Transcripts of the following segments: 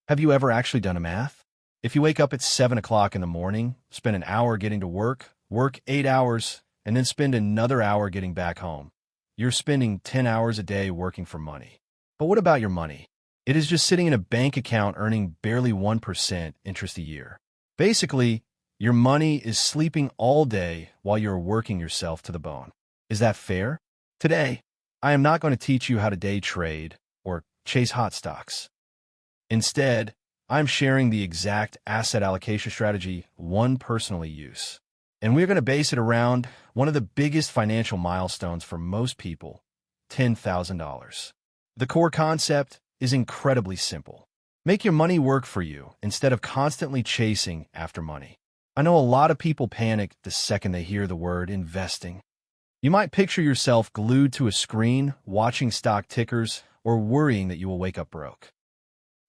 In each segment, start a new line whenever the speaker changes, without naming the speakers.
Have you ever actually done a math? If you wake up at 7 o'clock in the morning, spend an hour getting to work 8 hours, and then spend another hour getting back home, you're spending 10 hours a day working for money. But what about your money? It is just sitting in a bank account earning barely 1% interest a year. Basically, your money is sleeping all day while you're working yourself to the bone. Is that fair? Today, I am not going to teach you how to day trade or chase hot stocks. Instead, I'm sharing the exact asset allocation strategy one personally use. And we're going to base it around one of the biggest financial milestones for most people, $10,000. The core concept is incredibly simple. Make your money work for you instead of constantly chasing after money. I know a lot of people panic the second they hear the word investing. You might picture yourself glued to a screen, watching stock tickers, or worrying that you will wake up broke.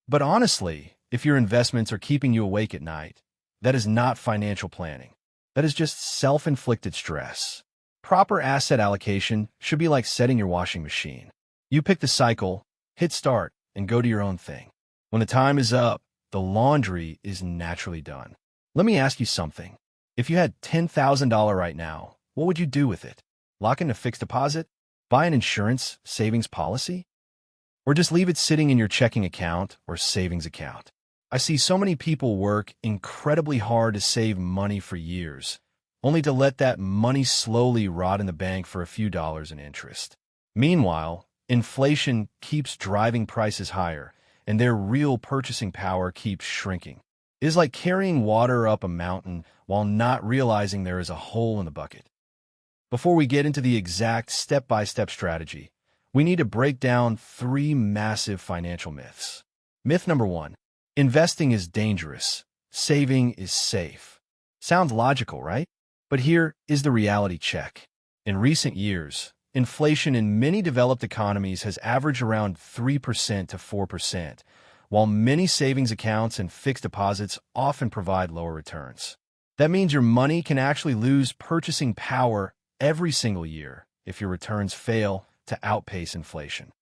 But honestly, if your investments are keeping you awake at night, that is not financial planning. That is just self-inflicted stress. Proper asset allocation should be like setting your washing machine. You pick the cycle, hit start, and go do your own thing. When the time is up, the laundry is naturally done. Let me ask you something. If you had $10,000 right now, what would you do with it? Lock in a fixed deposit? Buy an insurance savings policy? Or just leave it sitting in your checking account or savings account? I see so many people work incredibly hard to save money for years, only to let that money slowly rot in the bank for a few dollars in interest. Meanwhile, inflation keeps driving prices higher, and their real purchasing power keeps shrinking. It is like carrying water up a mountain while not realizing there is a hole in the bucket. Before we get into the exact step-by-step strategy, we need to break down 3 massive financial myths. Myth number 1, investing is dangerous. Saving is safe. Sounds logical, right? But here is the reality check. In recent years, inflation in many developed economies has averaged around 3% to 4%, while many savings accounts and fixed deposits often provide lower returns. That means your money can actually lose purchasing power every single year if your returns fail to outpace inflation.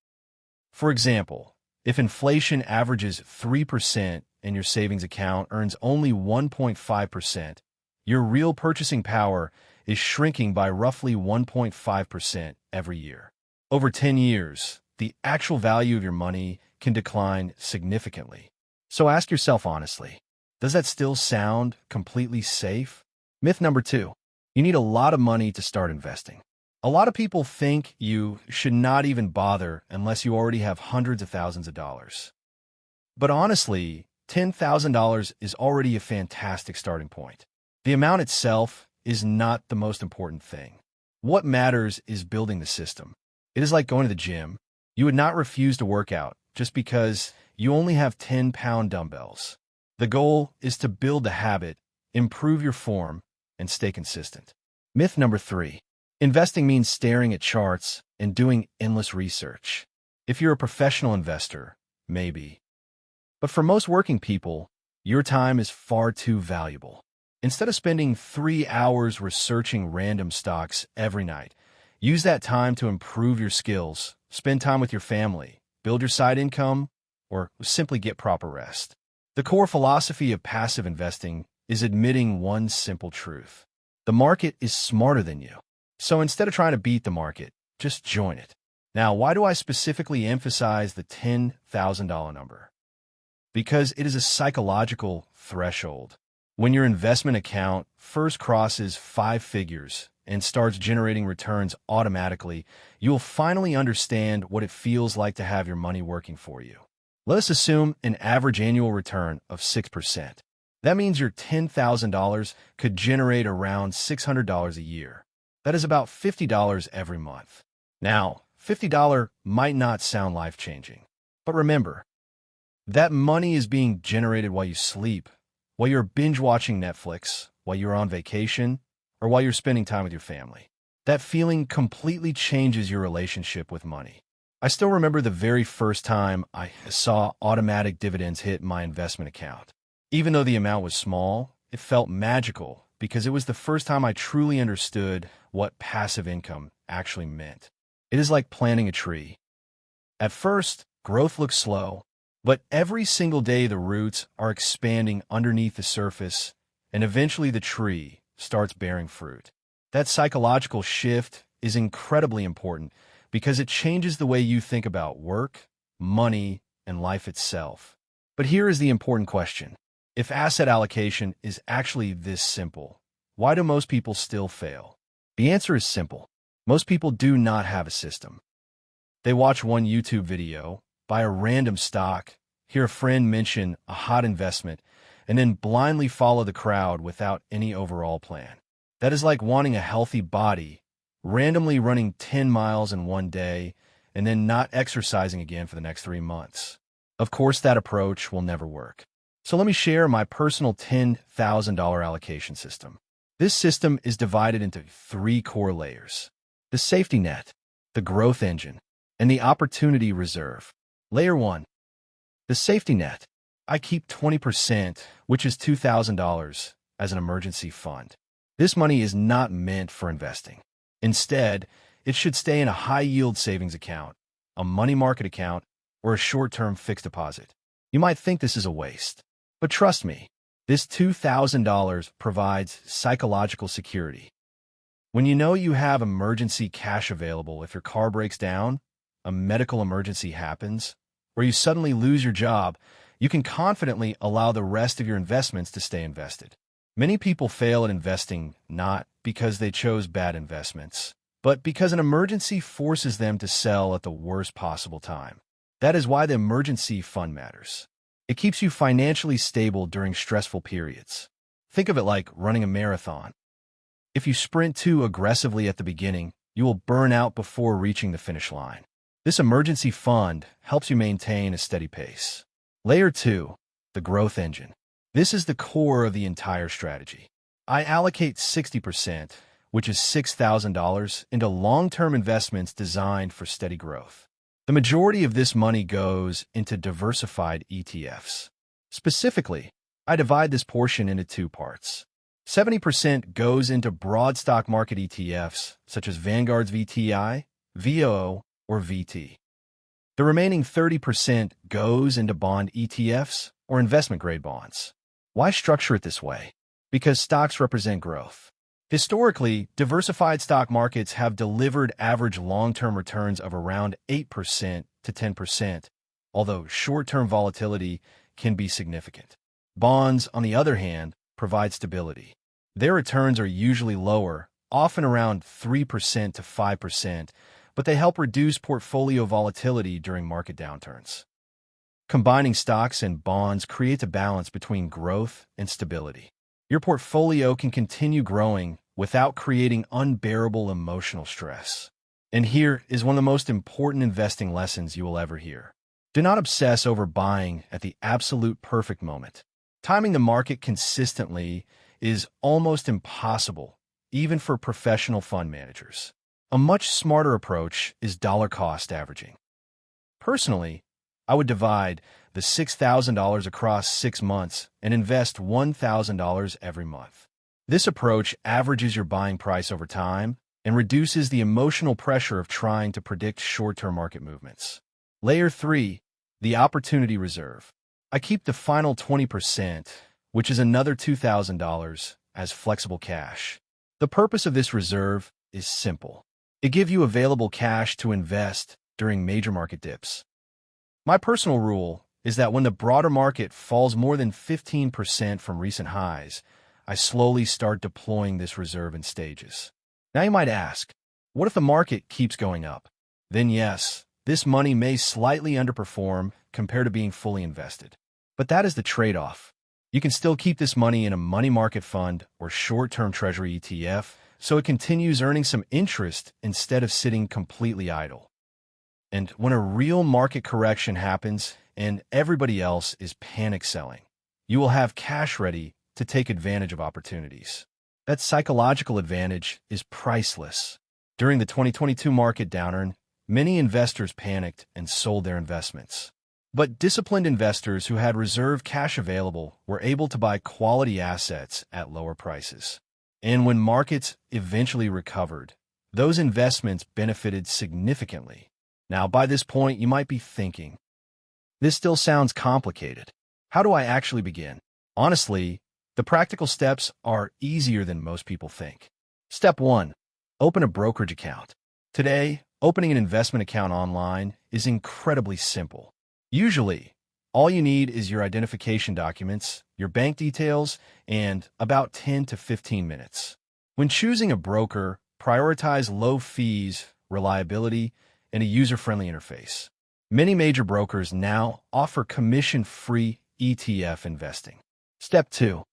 For example, if inflation averages 3% and your savings account earns only 1.5%, your real purchasing power is shrinking by roughly 1.5% every year. Over 10 years, the actual value of your money can decline significantly. So ask yourself honestly, does that still sound completely safe? Myth number 2, you need a lot of money to start investing. A lot of people think you should not even bother unless you already have hundreds of thousands of dollars. But honestly, $10,000 is already a fantastic starting point. The amount itself is not the most important thing. What matters is building the system. It is like going to the gym. You would not refuse to work out just because you only have 10-pound dumbbells. The goal is to build the habit, improve your form, and stay consistent. Myth number 3. Investing means staring at charts and doing endless research. If you're a professional investor, maybe. But for most working people, your time is far too valuable. Instead of spending 3 hours researching random stocks every night, use that time to improve your skills, spend time with your family, build your side income, or simply get proper rest. The core philosophy of passive investing is admitting one simple truth. The market is smarter than you. So instead of trying to beat the market, just join it. Now, why do I specifically emphasize the $10,000 number? Because it is a psychological threshold. When your investment account first crosses 5 figures and starts generating returns automatically, you'll finally understand what it feels like to have your money working for you. Let us assume an average annual return of 6%. That means your $10,000 could generate around $600 a year. That is about $50 every month. Now, $50 might not sound life-changing, but remember, that money is being generated while you sleep, while you're binge-watching Netflix, while you're on vacation, or while you're spending time with your family. That feeling completely changes your relationship with money. I still remember the very first time I saw automatic dividends hit my investment account. Even though the amount was small, it felt magical because it was the first time I truly understood what passive income actually meant. It is like planting a tree. At first, growth looks slow. But every single day, the roots are expanding underneath the surface, and eventually the tree starts bearing fruit. That psychological shift is incredibly important because it changes the way you think about work, money, and life itself. But here is the important question. If asset allocation is actually this simple, why do most people still fail? The answer is simple. Most people do not have a system. They watch one YouTube video, buy a random stock, hear a friend mention a hot investment, and then blindly follow the crowd without any overall plan. That is like wanting a healthy body, randomly running 10 miles in one day, and then not exercising again for the next 3 months. Of course, that approach will never work. So let me share my personal $10,000 allocation system. This system is divided into 3 core layers: the safety net, the growth engine, and the opportunity reserve. Layer 1, the safety net. I keep 20%, which is $2,000, as an emergency fund. This money is not meant for investing. Instead, it should stay in a high-yield savings account, a money market account, or a short-term fixed deposit. You might think this is a waste, but trust me, this $2,000 provides psychological security. When you know you have emergency cash available if your car breaks down, a medical emergency happens, or you suddenly lose your job, you can confidently allow the rest of your investments to stay invested. Many people fail at investing not because they chose bad investments, but because an emergency forces them to sell at the worst possible time. That is why the emergency fund matters. It keeps you financially stable during stressful periods. Think of it like running a marathon. If you sprint too aggressively at the beginning, you will burn out before reaching the finish line. This emergency fund helps you maintain a steady pace. Layer 2, the growth engine. This is the core of the entire strategy. I allocate 60%, which is $6,000, into long-term investments designed for steady growth. The majority of this money goes into diversified ETFs. Specifically, I divide this portion into 2 parts. 70% goes into broad stock market ETFs, such as Vanguard's VTI, VOO, or VT. The remaining 30% goes into bond ETFs or investment-grade bonds. Why structure it this way? Because stocks represent growth. Historically, diversified stock markets have delivered average long-term returns of around 8% to 10%, although short-term volatility can be significant. Bonds, on the other hand, provide stability. Their returns are usually lower, often around 3% to 5%, but they help reduce portfolio volatility during market downturns. Combining stocks and bonds creates a balance between growth and stability. Your portfolio can continue growing without creating unbearable emotional stress. And here is one of the most important investing lessons you will ever hear. Do not obsess over buying at the absolute perfect moment. Timing the market consistently is almost impossible, even for professional fund managers. A much smarter approach is dollar-cost averaging. Personally, I would divide the $6,000 across 6 months and invest $1,000 every month. This approach averages your buying price over time and reduces the emotional pressure of trying to predict short-term market movements. Layer 3, the opportunity reserve. I keep the final 20%, which is another $2,000, as flexible cash. The purpose of this reserve is simple. It gives you available cash to invest during major market dips. My personal rule is that when the broader market falls more than 15% from recent highs, I slowly start deploying this reserve in stages. Now you might ask, what if the market keeps going up? Then yes, this money may slightly underperform compared to being fully invested. But that is the trade-off. You can still keep this money in a money market fund or short-term treasury ETF, so it continues earning some interest instead of sitting completely idle. And when a real market correction happens and everybody else is panic selling, you will have cash ready to take advantage of opportunities. That psychological advantage is priceless. During the 2022 market downturn, many investors panicked and sold their investments. But disciplined investors who had reserve cash available were able to buy quality assets at lower prices. And when markets eventually recovered, those investments benefited significantly. Now, by this point, you might be thinking, This still sounds complicated. How do I actually begin? Honestly, the practical steps are easier than most people think. Step 1. Open a brokerage account. Today, opening an investment account online is incredibly simple. Usually, all you need is your identification documents, your bank details, and about 10 to 15 minutes. When choosing a broker, prioritize low fees, reliability, and a user-friendly interface. Many major brokers now offer commission-free ETF investing. Step 2.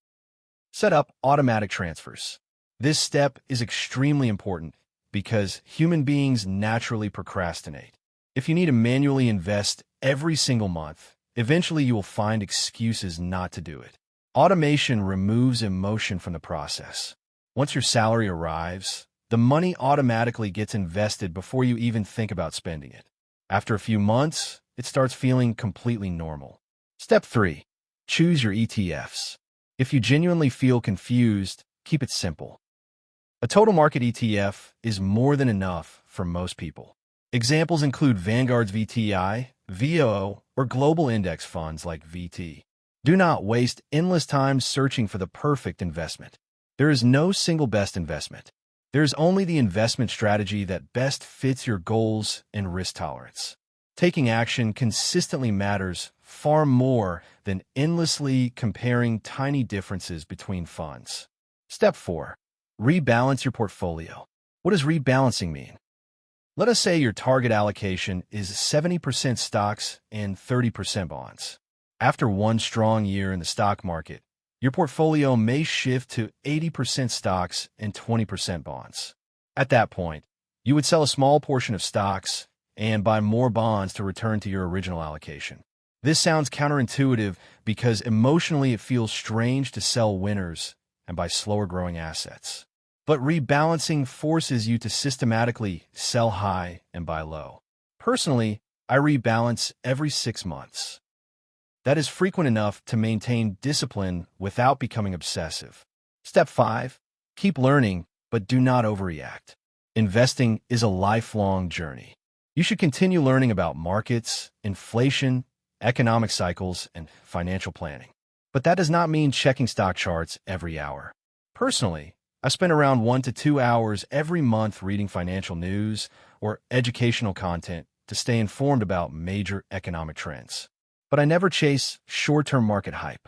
Set up automatic transfers. This step is extremely important because human beings naturally procrastinate. If you need to manually invest every single month, eventually you will find excuses not to do it. Automation removes emotion from the process. Once your salary arrives, the money automatically gets invested before you even think about spending it. After a few months, it starts feeling completely normal. Step 3. Choose your ETFs. If you genuinely feel confused, keep it simple. A total market ETF is more than enough for most people. Examples include Vanguard's VTI, VOO, or global index funds like VT. Do not waste endless time searching for the perfect investment. There is no single best investment. There is only the investment strategy that best fits your goals and risk tolerance. Taking action consistently matters far more than endlessly comparing tiny differences between funds. Step 4. Rebalance your portfolio. What does rebalancing mean? Let us say your target allocation is 70% stocks and 30% bonds. After one strong year in the stock market, your portfolio may shift to 80% stocks and 20% bonds. At that point, you would sell a small portion of stocks and buy more bonds to return to your original allocation. This sounds counterintuitive because emotionally it feels strange to sell winners and buy slower growing assets. But rebalancing forces you to systematically sell high and buy low. Personally, I rebalance every 6 months. That is frequent enough to maintain discipline without becoming obsessive. Step 5. Keep learning, but do not overreact. Investing is a lifelong journey. You should continue learning about markets, inflation, economic cycles, and financial planning. But that does not mean checking stock charts every hour. Personally, I spend around 1 to 2 hours every month reading financial news or educational content to stay informed about major economic trends. But I never chase short-term market hype.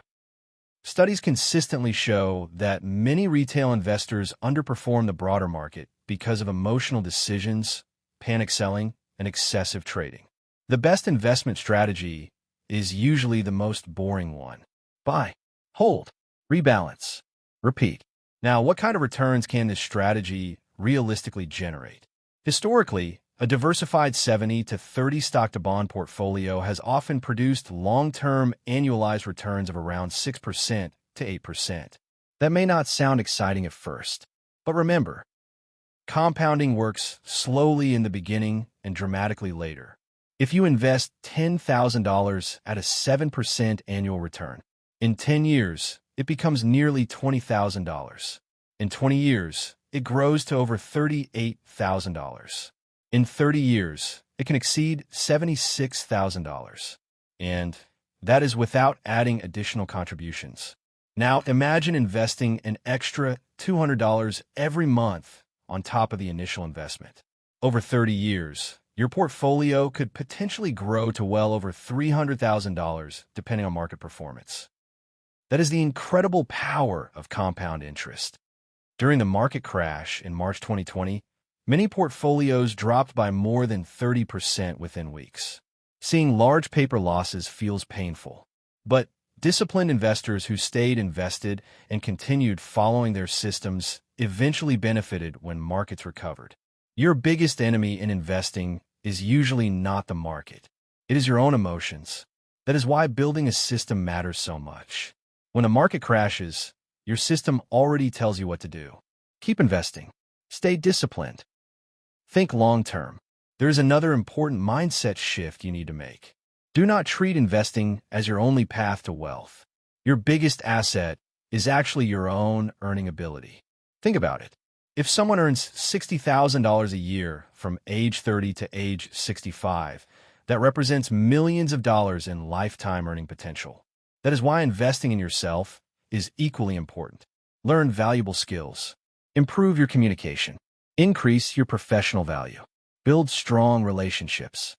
Studies consistently show that many retail investors underperform the broader market because of emotional decisions, panic selling, and excessive trading. The best investment strategy is usually the most boring one. Buy, hold, rebalance, repeat. Now, what kind of returns can this strategy realistically generate? Historically, a diversified 70 to 30 stock-to-bond portfolio has often produced long-term annualized returns of around 6% to 8%. That may not sound exciting at first, but remember, compounding works slowly in the beginning and dramatically later. If you invest $10,000 at a 7% annual return, in 10 years, it becomes nearly $20,000. In 20 years, it grows to over $38,000. In 30 years, it can exceed $76,000. And that is without adding additional contributions. Now, imagine investing an extra $200 every month on top of the initial investment. Over 30 years, your portfolio could potentially grow to well over $300,000 depending on market performance. That is the incredible power of compound interest. During the market crash in March 2020, many portfolios dropped by more than 30% within weeks. Seeing large paper losses feels painful, but disciplined investors who stayed invested and continued following their systems eventually benefited when markets recovered. Your biggest enemy in investing is usually not the market. It is your own emotions. That is why building a system matters so much. When a market crashes, your system already tells you what to do. Keep investing. Stay disciplined. Think long-term. There is another important mindset shift you need to make. Do not treat investing as your only path to wealth. Your biggest asset is actually your own earning ability. Think about it. If someone earns $60,000 a year from age 30 to age 65, that represents millions of dollars in lifetime earning potential. That is why investing in yourself is equally important. Learn valuable skills. Improve your communication. Increase your professional value. Build strong relationships.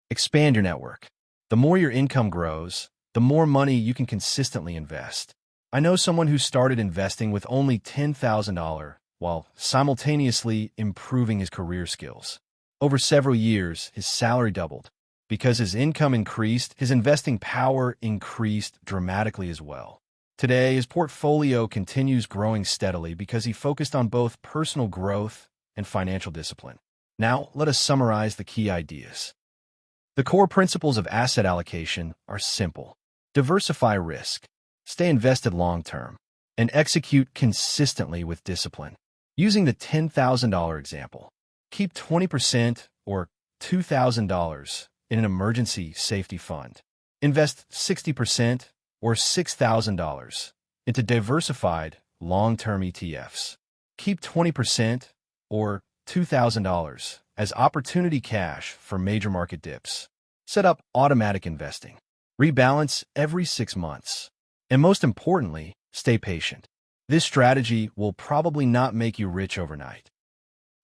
Expand your network. The more your income grows, the more money you can consistently invest. I know someone who started investing with only $10,000 while simultaneously improving his career skills. Over several years, his salary doubled. Because his income increased, his investing power increased dramatically as well. Today, his portfolio continues growing steadily because he focused on both personal growth and financial discipline. Now, let us summarize the key ideas. The core principles of asset allocation are simple. Diversify risk, stay invested long-term, and execute consistently with discipline. Using the $10,000 example, keep 20% or $2,000 in an emergency safety fund. Invest 60% or $6,000 into diversified long-term ETFs. Keep 20% or $2,000 as opportunity cash for major market dips. Set up automatic investing. Rebalance every 6 months. And most importantly, stay patient. This strategy will probably not make you rich overnight.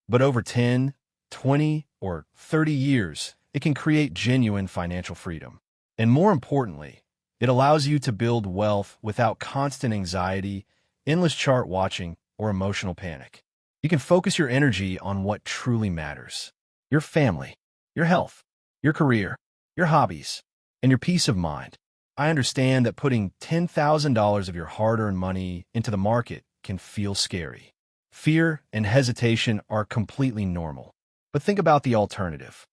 But over 10, 20, or 30 years, it can create genuine financial freedom. And more importantly, it allows you to build wealth without constant anxiety, endless chart watching, or emotional panic. You can focus your energy on what truly matters: your family, your health, your career, your hobbies, and your peace of mind. I understand that putting $10,000 of your hard-earned money into the market can feel scary. Fear and hesitation are completely normal. But think about the alternative.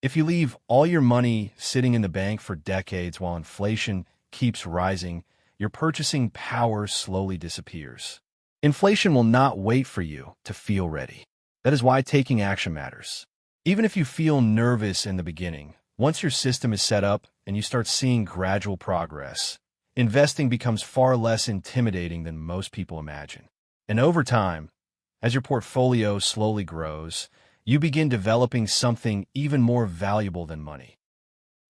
If you leave all your money sitting in the bank for decades while inflation keeps rising, your purchasing power slowly disappears. Inflation will not wait for you to feel ready. That is why taking action matters. Even if you feel nervous in the beginning, once your system is set up and you start seeing gradual progress, investing becomes far less intimidating than most people imagine. And over time, as your portfolio slowly grows, you begin developing something even more valuable than money: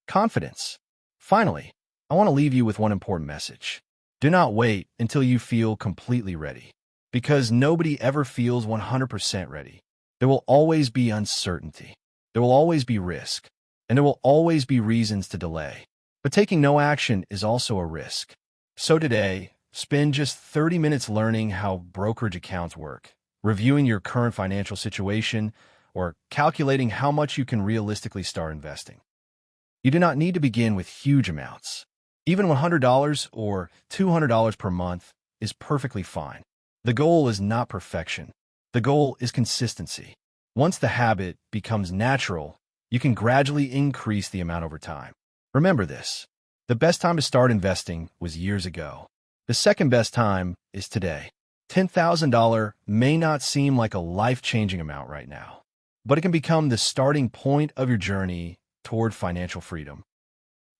confidence. Finally, I want to leave you with one important message. Do not wait until you feel completely ready, because nobody ever feels 100% ready. There will always be uncertainty. There will always be risk. And there will always be reasons to delay. But taking no action is also a risk. So today, spend just 30 minutes learning how brokerage accounts work, reviewing your current financial situation, or calculating how much you can realistically start investing. You do not need to begin with huge amounts. Even $100 or $200 per month is perfectly fine. The goal is not perfection. The goal is consistency. Once the habit becomes natural, you can gradually increase the amount over time. Remember this: the best time to start investing was years ago. The second best time is today. $10,000 may not seem like a life-changing amount right now, but it can become the starting point of your journey toward financial freedom.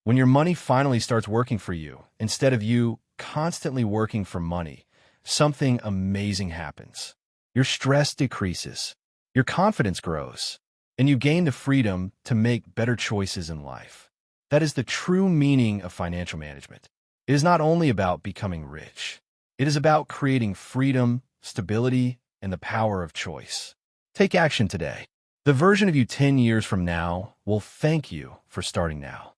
When your money finally starts working for you, instead of you constantly working for money, something amazing happens. Your stress decreases, your confidence grows, and you gain the freedom to make better choices in life. That is the true meaning of financial management. It is not only about becoming rich. It is about creating freedom, stability, and the power of choice. Take action today. The version of you 10 years from now will thank you for starting now.